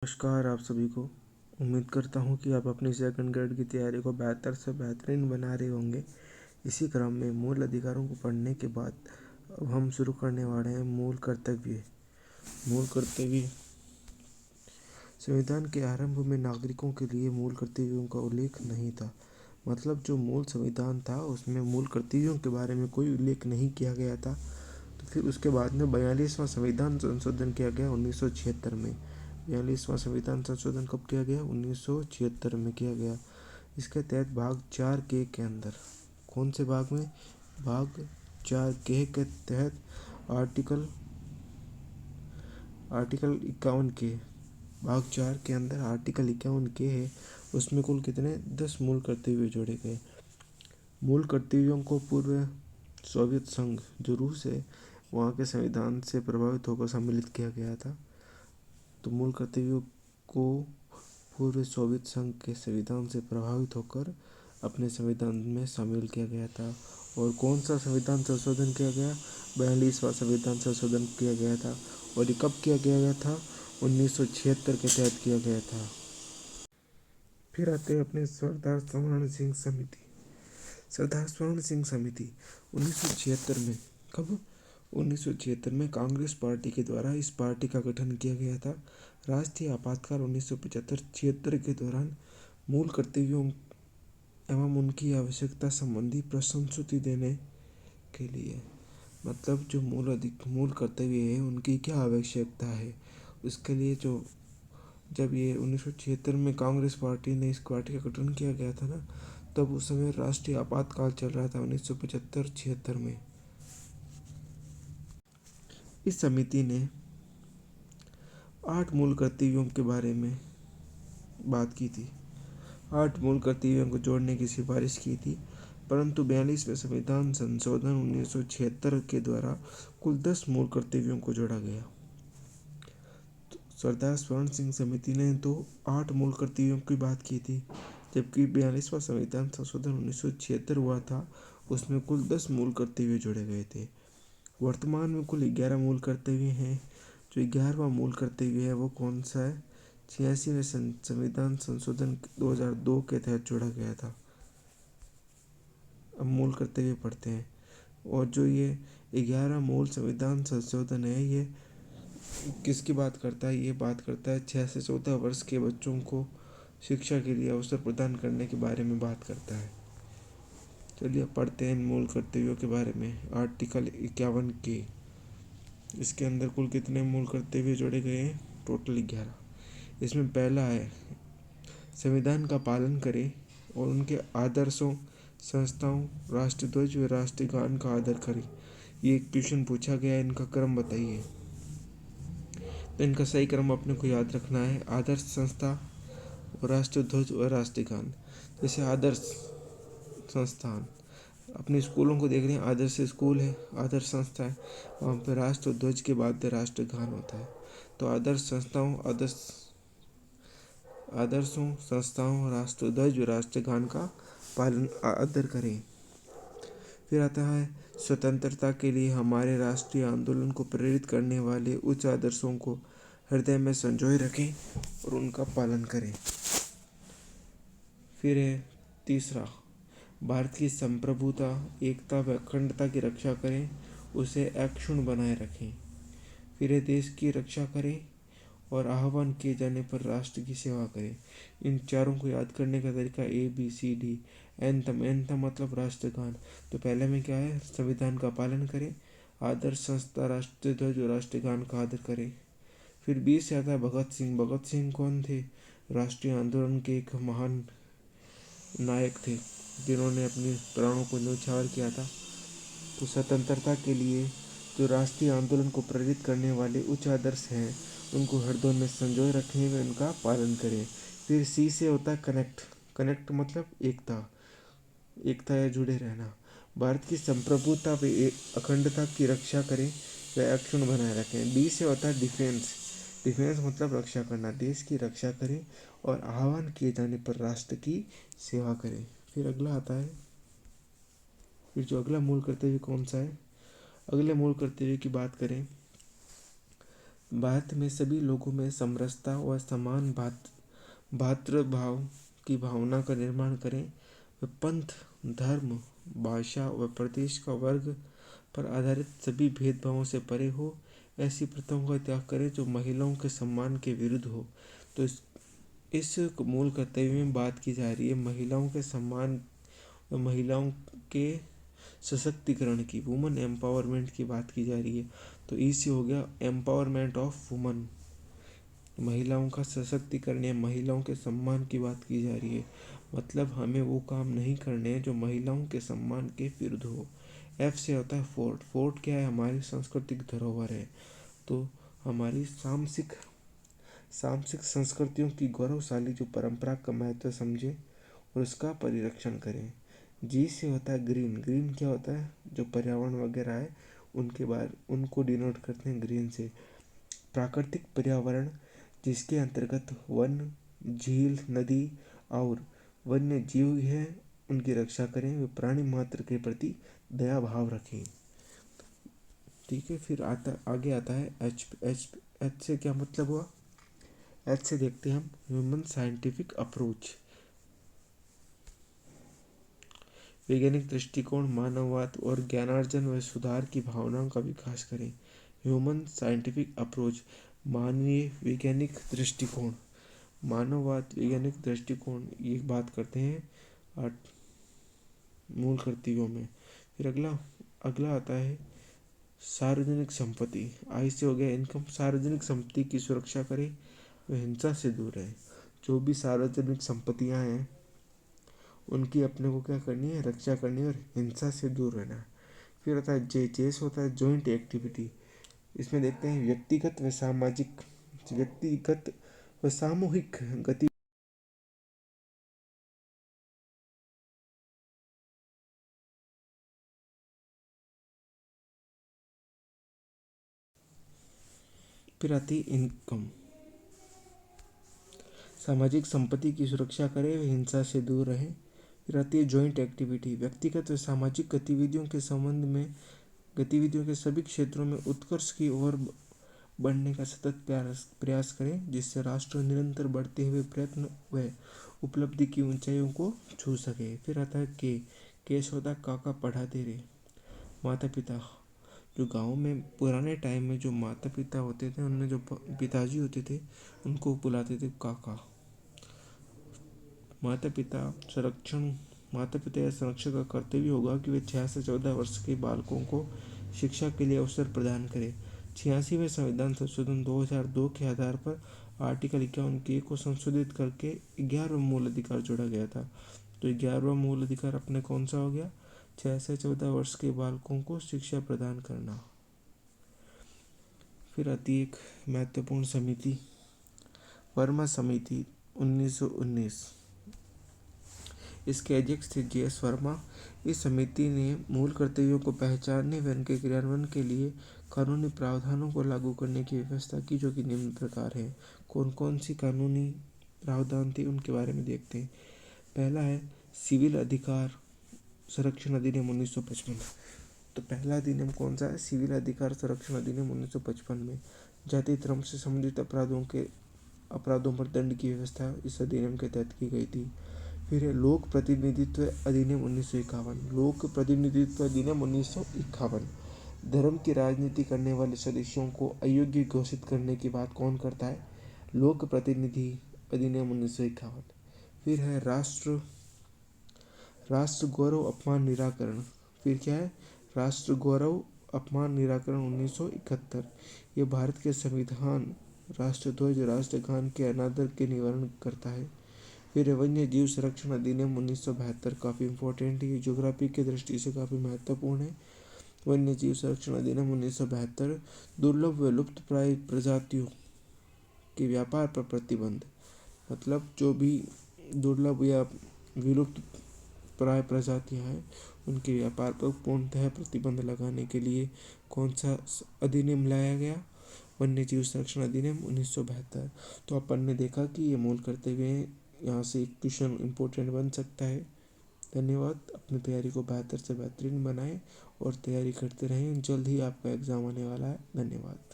नमस्कार आप सभी को। उम्मीद करता हूँ कि आप अपनी सेकंड ग्रेड की तैयारी को बेहतर से बेहतरीन बना रहे होंगे। इसी क्रम में मूल अधिकारों को पढ़ने के बाद अब हम शुरू करने वाले हैं मूल कर्तव्य। मूल कर्तव्य संविधान के आरंभ में नागरिकों के लिए मूल कर्तव्यों का उल्लेख नहीं था। मतलब जो मूल संविधान था उसमें मूल कर्तव्यों के बारे में कोई उल्लेख नहीं किया गया था। तो फिर उसके बाद में 42वां संविधान संशोधन किया गया 1976 में। 42वां संविधान संशोधन कब किया गया? 1976 में किया गया। इसके तहत भाग 4 के अंदर, कौन से भाग में? भाग 4 के तहत आर्टिकल 51 के, भाग 4 के अंदर आर्टिकल 51 के है। उसमें कुल कितने 10 मूल कर्तव्य जोड़े गए। मूल कर्तव्यों को पूर्व सोवियत संघ जो रूस है वहाँ के संविधान से प्रभावित होकर सम्मिलित किया गया था। तो मूल कर्तव्यों को पूर्व सोवियत संघ के संविधान से प्रभावित होकर अपने संविधान में शामिल किया गया था। और कौन सा संविधान संशोधन किया गया? 42वां संविधान संशोधन किया गया था। और ये कब किया गया था? 1976 के तहत किया गया था। फिर आते हैं अपने सरदार स्वर्ण सिंह समिति। सरदार स्वर्ण सिंह समिति 1976 में, कब? 1976 में कांग्रेस पार्टी के द्वारा इस पार्टी का गठन किया गया था। राष्ट्रीय आपातकाल 1975-76 के दौरान मूल कर्तव्यों एवं उनकी आवश्यकता संबंधी प्रस्तुति देने के लिए, मतलब जो मूल कर्तव्य है उनकी क्या आवश्यकता है उसके लिए जो जब ये 1976 में कांग्रेस पार्टी ने इस पार्टी का गठन किया गया था ना, तब उस समय राष्ट्रीय आपातकाल चल रहा था 1975-76 में। इस समिति ने 8 मूल कर्तव्यों के बारे में बात की थी। 8 मूल कर्तव्यों को जोड़ने की सिफारिश की थी, परंतु 42वें संविधान संशोधन 1976 के द्वारा कुल 10 मूल कर्तव्यों को जोड़ा गया। तो सरदार स्वर्ण सिंह समिति ने तो 8 मूल कर्तव्यों की बात की थी, जबकि 42वां संविधान संशोधन 1976 हुआ था, उसमें कुल 10 मूल कर्तव्य जोड़े गए थे। वर्तमान में कुल 11 मूल कर्तव्य हैं। जो 11वां मूल कर्तव्य है वो कौन सा है? 86वें संविधान संशोधन 2002 के तहत जोड़ा गया था। अब मूल कर्तव्य पढ़ते हैं। और जो ये 11 मूल संविधान संशोधन है ये किसकी बात करता है? ये बात करता है 6 से 14 वर्ष के बच्चों को शिक्षा के लिए अवसर प्रदान करने के बारे में बात करता है। चलिए पढ़ते हैं मूल कर्तव्यों के बारे में। आर्टिकल 51 के, इसके अंदर कुल कितने मूल कर्तव्य जोड़े गए हैं? टोटल 11। इसमें पहला है संविधान का पालन करें और उनके आदर्शों, संस्थाओं, राष्ट्रध्वज व राष्ट्रगान का आदर करें। ये एक क्वेश्चन पूछा गया है, इनका क्रम बताइए। तो इनका सही क्रम अपने को याद रखना है। आदर्श संस्था और राष्ट्रध्वज और राष्ट्रगान। जैसे आदर्श संस्थान, अपने स्कूलों को देख रहे हैं, आदर्श स्कूल है, आदर्श संस्था है, वहाँ पर राष्ट्रध्वज के बाद राष्ट्रगान होता है। तो आदर्शों, संस्थाओं, राष्ट्रध्वज व राष्ट्रगान का पालन आदर करें। फिर आता है स्वतंत्रता के लिए हमारे राष्ट्रीय आंदोलन को प्रेरित करने वाले उच्च आदर्शों को हृदय में संजोए रखें और उनका पालन करें। फिर है तीसरा, भारत की संप्रभुता, एकता व अखंडता की रक्षा करें, उसे अक्षुण्ण बनाए रखें। फिर है देश की रक्षा करें और आह्वान किए जाने पर राष्ट्र की सेवा करें। इन चारों को याद करने का तरीका ABCD। एंथम मतलब राष्ट्रगान। तो पहले में क्या है? संविधान का पालन करें, आदर्श संस्था, राष्ट्रध्वज और राष्ट्रगान का आदर करें। फिर 20 से आता है भगत सिंह। भगत सिंह कौन थे? राष्ट्रीय आंदोलन के एक महान नायक थे जिन्होंने अपने प्राणों को न्यौछावर किया था। तो स्वतंत्रता के लिए जो राष्ट्रीय आंदोलन को प्रेरित करने वाले उच्च आदर्श हैं उनको हृदय में संजोए रखने में उनका पालन करें। फिर C से होता है कनेक्ट। कनेक्ट मतलब एकता या जुड़े रहना। भारत की संप्रभुता व अखंडता की रक्षा करें व अक्षुण्ण बनाए रखें। D से होता है डिफेंस। डिफेंस मतलब रक्षा करना, देश की रक्षा करें और आह्वान किए जाने पर राष्ट्र की सेवा करें। फिर अगला आता है, फिर जो अगला मूल कर्तव्य कौन सा है? अगले मूल कर्तव्य की बात करें भारत में सभी लोगों में समरसता व समान भातृभाव की भावना का निर्माण करें। वे पंथ, धर्म, भाषा व प्रदेश का वर्ग पर आधारित सभी भेदभावों से परे हो। ऐसी प्रथाओं का त्याग करें जो महिलाओं के सम्मान के विरुद्ध हो। तो इस मूल कर्तव्य में बात की जा रही है महिलाओं के सम्मान व महिलाओं के सशक्तिकरण की, वुमन एम्पावरमेंट की बात की जा रही है। तो इसी हो गया एम्पावरमेंट ऑफ वुमन, महिलाओं का सशक्तिकरण या महिलाओं के सम्मान की बात की जा रही है। मतलब हमें वो काम नहीं करने हैं जो महिलाओं के सम्मान के विरुद्ध हो। एफ से होता है फोर्ट। फोर्ट क्या है? हमारी सांस्कृतिक धरोहर है। तो हमारी सामसिक संस्कृतियों की गौरवशाली जो परंपरा का महत्व समझे और उसका परिरक्षण करें। जी से होता है ग्रीन। ग्रीन क्या होता है? जो पर्यावरण वगैरह है उनको डिनोट करते हैं ग्रीन से। प्राकृतिक पर्यावरण जिसके अंतर्गत वन, झील, नदी और वन्य जीव है उनकी रक्षा करें। वे प्राणी मात्र के प्रति दया भाव रखें। ठीक है, फिर आगे आता है एच। एच से क्या मतलब हुआ? एच से देखते हैं हम ह्यूमन साइंटिफिक अप्रोच। वैज्ञानिक दृष्टिकोण, मानववाद और ज्ञानार्जन व सुधार की भावनाओं का विकास करें। ह्यूमन साइंटिफिक अप्रोच, मानवीय वैज्ञानिक दृष्टिकोण, मानववाद, वैज्ञानिक दृष्टिकोण, ये बात करते हैं आठ मूल कर्तव्यों में। फिर अगला अगला आता है सार्वजनिक संपत्ति। आई से हो गया इनकम। सार्वजनिक संपत्ति की सुरक्षा करें व हिंसा से दूर रहे। जो भी सार्वजनिक संपत्तियां हैं उनकी अपने को क्या करनी है? रक्षा करनी है और हिंसा से दूर रहना है। फिर होता है जे। जे से होता है जॉइंट एक्टिविटी। इसमें देखते हैं व्यक्तिगत व सामूहिक गति। फिर आती है इनकम। सामाजिक संपत्ति की सुरक्षा करें व हिंसा से दूर रहें। फिर आती है जॉइंट एक्टिविटी। व्यक्तिगत व सामाजिक गतिविधियों के सभी क्षेत्रों में उत्कर्ष की ओर बढ़ने का सतत प्रयास करें जिससे राष्ट्र निरंतर बढ़ते हुए प्रयत्न व उपलब्धि की ऊंचाइयों को छू सके। फिर आता है के से होता है काका पढ़ाते रहे। माता पिता, जो गांव में पुराने टाइम में जो माता पिता होते थे उनमें जो पिताजी होते थे उनको बुलाते थे काका। माता पिता या संरक्षक का कर्तव्य होगा कि वे 6 से 14 वर्ष के बालकों को शिक्षा के लिए अवसर प्रदान करें। 86वें संविधान संशोधन 2002 के आधार पर आर्टिकल 51 को संशोधित करके 11वां मूल अधिकार जोड़ा गया था। तो 11वां मूल अधिकार अपने कौन सा हो गया? 6 से 14 वर्ष के बालकों को शिक्षा प्रदान करना। फिर आती एक महत्वपूर्ण समिति, वर्मा समिति 1919। इसके अध्यक्ष थे J.S. वर्मा। इस समिति ने मूल कर्तव्यों को पहचानने व उनके क्रियान्वयन के लिए कानूनी प्रावधानों को लागू करने की व्यवस्था की, जो कि निम्न प्रकार है। कौन कौन सी कानूनी प्रावधान थे उनके बारे में देखते हैं। पहला है सिविल अधिकार संरक्षण अधिनियम 1955। तो पहला अधिनियम कौन सा है? सिविल अधिकार संरक्षण अधिनियम 1955 में जाति धर्म से संबंधित अपराधों पर दंड की व्यवस्था इस अधिनियम के तहत की गई थी। फिर है लोक प्रतिनिधित्व अधिनियम 1951। लोक प्रतिनिधित्व अधिनियम 1951 धर्म की राजनीति करने वाले सदस्यों को अयोग्य घोषित करने की बात कौन करता है? लोक प्रतिनिधि अधिनियम 1951। फिर है राष्ट्र गौरव अपमान निराकरण। फिर क्या है? राष्ट्र गौरव अपमान निराकरण 1971। ये भारत के संविधान, राष्ट्रध्वज, राष्ट्रगान के अनादर के निवारण करता है। फिर वन्य जीव संरक्षण अधिनियम 1972 काफ़ी इंपॉर्टेंट है, ये ज्योग्राफी की दृष्टि से काफ़ी महत्वपूर्ण है। वन्य जीव संरक्षण अधिनियम 1972 दुर्लभ व लुप्त प्राय प्रजातियों के व्यापार पर प्रतिबंध। मतलब जो भी दुर्लभ या विलुप्त प्राय प्रजातियां हैं उनके व्यापार पर पूर्णतः प्रतिबंध लगाने के लिए कौन सा अधिनियम लाया गया? वन्य जीव संरक्षण अधिनियम 1972। तो अपन ने देखा कि ये मूल कर्तव्य हैं। यहाँ से एक क्वेश्चन इम्पोर्टेंट बन सकता है। धन्यवाद। अपनी तैयारी को बेहतर से बेहतरीन बनाएं और तैयारी करते रहें। जल्द ही आपका एग्ज़ाम आने वाला है। धन्यवाद।